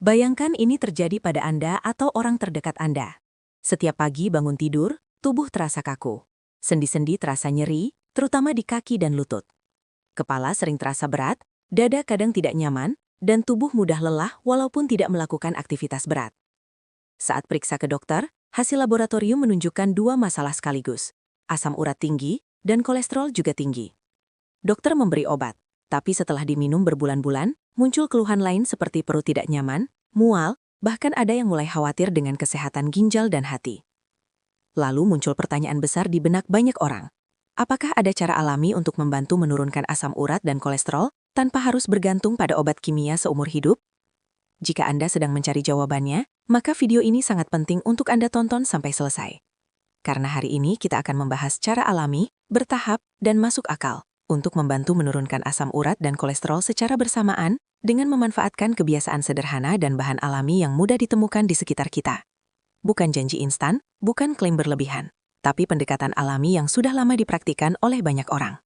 Bayangkan ini terjadi pada Anda atau orang terdekat Anda. Setiap pagi bangun tidur, tubuh terasa kaku. Sendi-sendi terasa nyeri, terutama di kaki dan lutut. Kepala sering terasa berat, dada kadang tidak nyaman, dan tubuh mudah lelah walaupun tidak melakukan aktivitas berat. Saat periksa ke dokter, hasil laboratorium menunjukkan dua masalah sekaligus. Asam urat tinggi, dan kolesterol juga tinggi. Dokter memberi obat, tapi setelah diminum berbulan-bulan, muncul keluhan lain seperti perut tidak nyaman, mual, bahkan ada yang mulai khawatir dengan kesehatan ginjal dan hati. Lalu muncul pertanyaan besar di benak banyak orang. Apakah ada cara alami untuk membantu menurunkan asam urat dan kolesterol tanpa harus bergantung pada obat kimia seumur hidup? Jika Anda sedang mencari jawabannya, maka video ini sangat penting untuk Anda tonton sampai selesai. Karena hari ini kita akan membahas cara alami, bertahap, dan masuk akal untuk membantu menurunkan asam urat dan kolesterol secara bersamaan dengan memanfaatkan kebiasaan sederhana dan bahan alami yang mudah ditemukan di sekitar kita. Bukan janji instan, bukan klaim berlebihan, tapi pendekatan alami yang sudah lama dipraktikkan oleh banyak orang.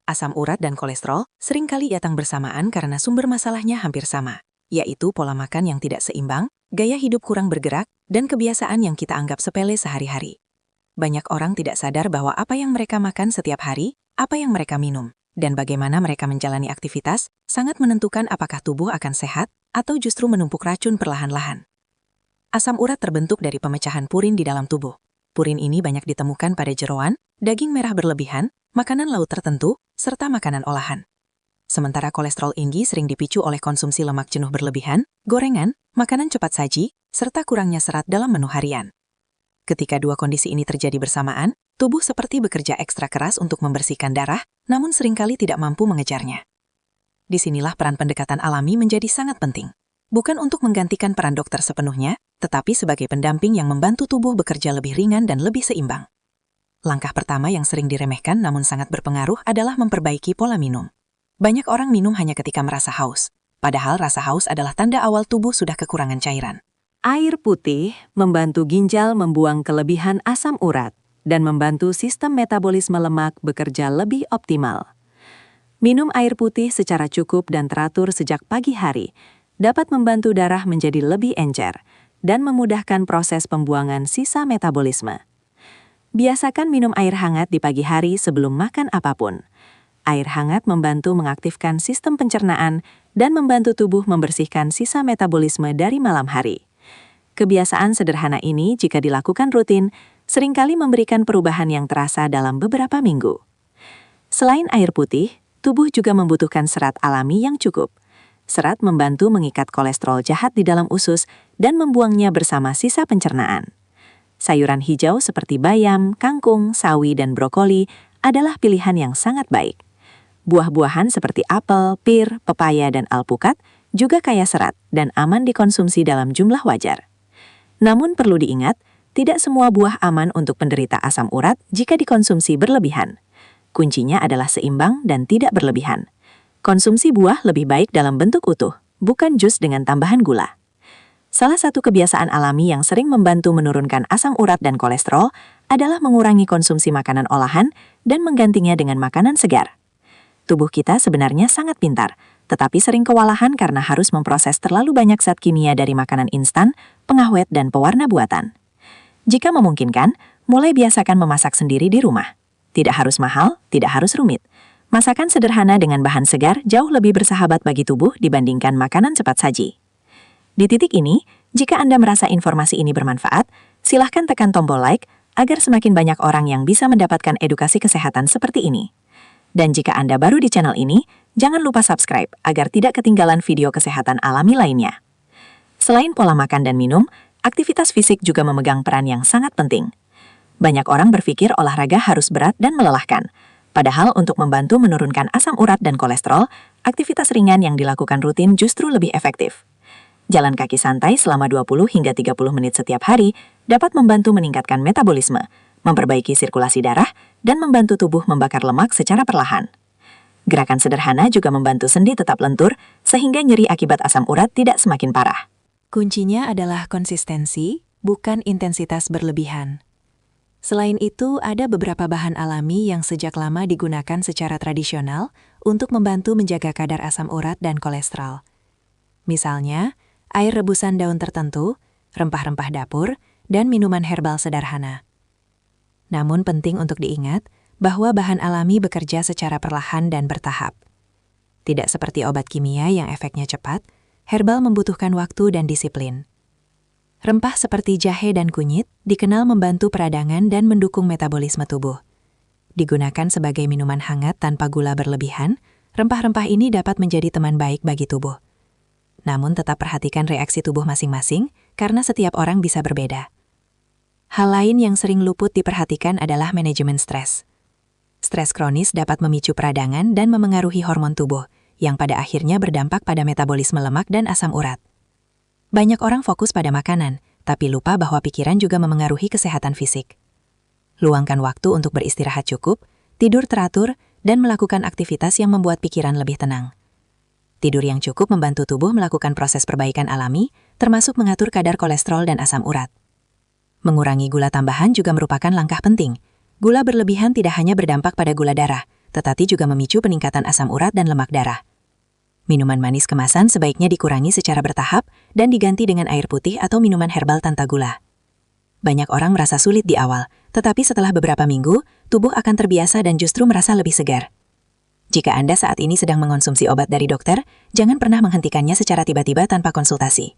Asam urat dan kolesterol seringkali datang bersamaan karena sumber masalahnya hampir sama, yaitu pola makan yang tidak seimbang, gaya hidup kurang bergerak, dan kebiasaan yang kita anggap sepele sehari-hari. Banyak orang tidak sadar bahwa apa yang mereka makan setiap hari, apa yang mereka minum, dan bagaimana mereka menjalani aktivitas sangat menentukan apakah tubuh akan sehat atau justru menumpuk racun perlahan-lahan. Asam urat terbentuk dari pemecahan purin di dalam tubuh. Purin ini banyak ditemukan pada jeroan, daging merah berlebihan, makanan laut tertentu, serta makanan olahan. Sementara kolesterol tinggi sering dipicu oleh konsumsi lemak jenuh berlebihan, gorengan, makanan cepat saji, serta kurangnya serat dalam menu harian. Ketika dua kondisi ini terjadi bersamaan, tubuh seperti bekerja ekstra keras untuk membersihkan darah, namun seringkali tidak mampu mengejarnya. Disinilah peran pendekatan alami menjadi sangat penting. Bukan untuk menggantikan peran dokter sepenuhnya, tetapi sebagai pendamping yang membantu tubuh bekerja lebih ringan dan lebih seimbang. Langkah pertama yang sering diremehkan namun sangat berpengaruh adalah memperbaiki pola minum. Banyak orang minum hanya ketika merasa haus, padahal rasa haus adalah tanda awal tubuh sudah kekurangan cairan. Air putih membantu ginjal membuang kelebihan asam urat dan membantu sistem metabolisme lemak bekerja lebih optimal. Minum air putih secara cukup dan teratur sejak pagi hari dapat membantu darah menjadi lebih encer dan memudahkan proses pembuangan sisa metabolisme. Biasakan minum air hangat di pagi hari sebelum makan apapun. Air hangat membantu mengaktifkan sistem pencernaan dan membantu tubuh membersihkan sisa metabolisme dari malam hari. Kebiasaan sederhana ini jika dilakukan rutin, seringkali memberikan perubahan yang terasa dalam beberapa minggu. Selain air putih, tubuh juga membutuhkan serat alami yang cukup. Serat membantu mengikat kolesterol jahat di dalam usus dan membuangnya bersama sisa pencernaan. Sayuran hijau seperti bayam, kangkung, sawi, dan brokoli adalah pilihan yang sangat baik. Buah-buahan seperti apel, pir, pepaya, dan alpukat juga kaya serat dan aman dikonsumsi dalam jumlah wajar. Namun perlu diingat, tidak semua buah aman untuk penderita asam urat jika dikonsumsi berlebihan. Kuncinya adalah seimbang dan tidak berlebihan. Konsumsi buah lebih baik dalam bentuk utuh, bukan jus dengan tambahan gula. Salah satu kebiasaan alami yang sering membantu menurunkan asam urat dan kolesterol adalah mengurangi konsumsi makanan olahan dan menggantinya dengan makanan segar. Tubuh kita sebenarnya sangat pintar, tetapi sering kewalahan karena harus memproses terlalu banyak zat kimia dari makanan instan, pengawet, dan pewarna buatan. Jika memungkinkan, mulai biasakan memasak sendiri di rumah. Tidak harus mahal, tidak harus rumit. Masakan sederhana dengan bahan segar jauh lebih bersahabat bagi tubuh dibandingkan makanan cepat saji. Di titik ini, jika Anda merasa informasi ini bermanfaat, silahkan tekan tombol like agar semakin banyak orang yang bisa mendapatkan edukasi kesehatan seperti ini. Dan jika Anda baru di channel ini, jangan lupa subscribe agar tidak ketinggalan video kesehatan alami lainnya. Selain pola makan dan minum, aktivitas fisik juga memegang peran yang sangat penting. Banyak orang berpikir olahraga harus berat dan melelahkan. Padahal untuk membantu menurunkan asam urat dan kolesterol, aktivitas ringan yang dilakukan rutin justru lebih efektif. Jalan kaki santai selama 20 hingga 30 menit setiap hari dapat membantu meningkatkan metabolisme, memperbaiki sirkulasi darah, dan membantu tubuh membakar lemak secara perlahan. Gerakan sederhana juga membantu sendi tetap lentur, sehingga nyeri akibat asam urat tidak semakin parah. Kuncinya adalah konsistensi, bukan intensitas berlebihan. Selain itu, ada beberapa bahan alami yang sejak lama digunakan secara tradisional untuk membantu menjaga kadar asam urat dan kolesterol. Misalnya, air rebusan daun tertentu, rempah-rempah dapur, dan minuman herbal sederhana. Namun penting untuk diingat bahwa bahan alami bekerja secara perlahan dan bertahap. Tidak seperti obat kimia yang efeknya cepat, herbal membutuhkan waktu dan disiplin. Rempah seperti jahe dan kunyit dikenal membantu peradangan dan mendukung metabolisme tubuh. Digunakan sebagai minuman hangat tanpa gula berlebihan, rempah-rempah ini dapat menjadi teman baik bagi tubuh. Namun tetap perhatikan reaksi tubuh masing-masing karena setiap orang bisa berbeda. Hal lain yang sering luput diperhatikan adalah manajemen stres. Stres kronis dapat memicu peradangan dan memengaruhi hormon tubuh, yang pada akhirnya berdampak pada metabolisme lemak dan asam urat. Banyak orang fokus pada makanan, tapi lupa bahwa pikiran juga memengaruhi kesehatan fisik. Luangkan waktu untuk beristirahat cukup, tidur teratur, dan melakukan aktivitas yang membuat pikiran lebih tenang. Tidur yang cukup membantu tubuh melakukan proses perbaikan alami, termasuk mengatur kadar kolesterol dan asam urat. Mengurangi gula tambahan juga merupakan langkah penting. Gula berlebihan tidak hanya berdampak pada gula darah, tetapi juga memicu peningkatan asam urat dan lemak darah. Minuman manis kemasan sebaiknya dikurangi secara bertahap dan diganti dengan air putih atau minuman herbal tanpa gula. Banyak orang merasa sulit di awal, tetapi setelah beberapa minggu, tubuh akan terbiasa dan justru merasa lebih segar. Jika Anda saat ini sedang mengonsumsi obat dari dokter, jangan pernah menghentikannya secara tiba-tiba tanpa konsultasi.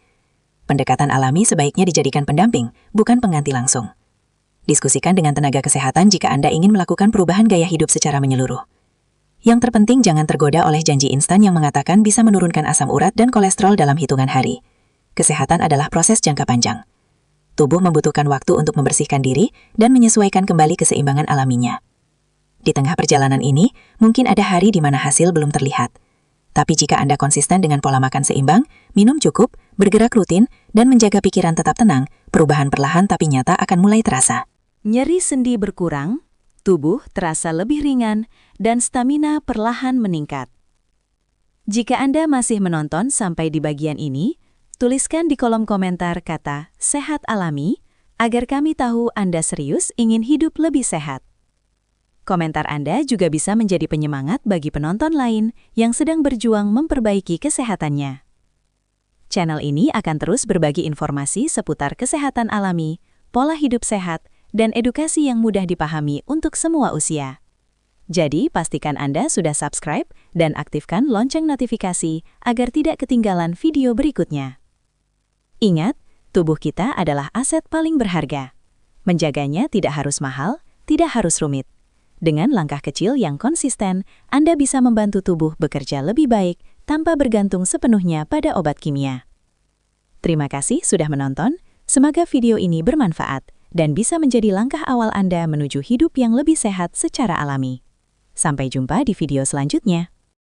Pendekatan alami sebaiknya dijadikan pendamping, bukan pengganti langsung. Diskusikan dengan tenaga kesehatan jika Anda ingin melakukan perubahan gaya hidup secara menyeluruh. Yang terpenting jangan tergoda oleh janji instan yang mengatakan bisa menurunkan asam urat dan kolesterol dalam hitungan hari. Kesehatan adalah proses jangka panjang. Tubuh membutuhkan waktu untuk membersihkan diri dan menyesuaikan kembali keseimbangan alaminya. Di tengah perjalanan ini, mungkin ada hari di mana hasil belum terlihat. Tapi jika Anda konsisten dengan pola makan seimbang, minum cukup, bergerak rutin, dan menjaga pikiran tetap tenang, perubahan perlahan tapi nyata akan mulai terasa. Nyeri sendi berkurang, tubuh terasa lebih ringan, dan stamina perlahan meningkat. Jika Anda masih menonton sampai di bagian ini, tuliskan di kolom komentar kata "sehat alami" agar kami tahu Anda serius ingin hidup lebih sehat. Komentar Anda juga bisa menjadi penyemangat bagi penonton lain yang sedang berjuang memperbaiki kesehatannya. Channel ini akan terus berbagi informasi seputar kesehatan alami, pola hidup sehat, dan edukasi yang mudah dipahami untuk semua usia. Jadi, pastikan Anda sudah subscribe dan aktifkan lonceng notifikasi agar tidak ketinggalan video berikutnya. Ingat, tubuh kita adalah aset paling berharga. Menjaganya tidak harus mahal, tidak harus rumit. Dengan langkah kecil yang konsisten, Anda bisa membantu tubuh bekerja lebih baik tanpa bergantung sepenuhnya pada obat kimia. Terima kasih sudah menonton, semoga video ini bermanfaat dan bisa menjadi langkah awal Anda menuju hidup yang lebih sehat secara alami. Sampai jumpa di video selanjutnya.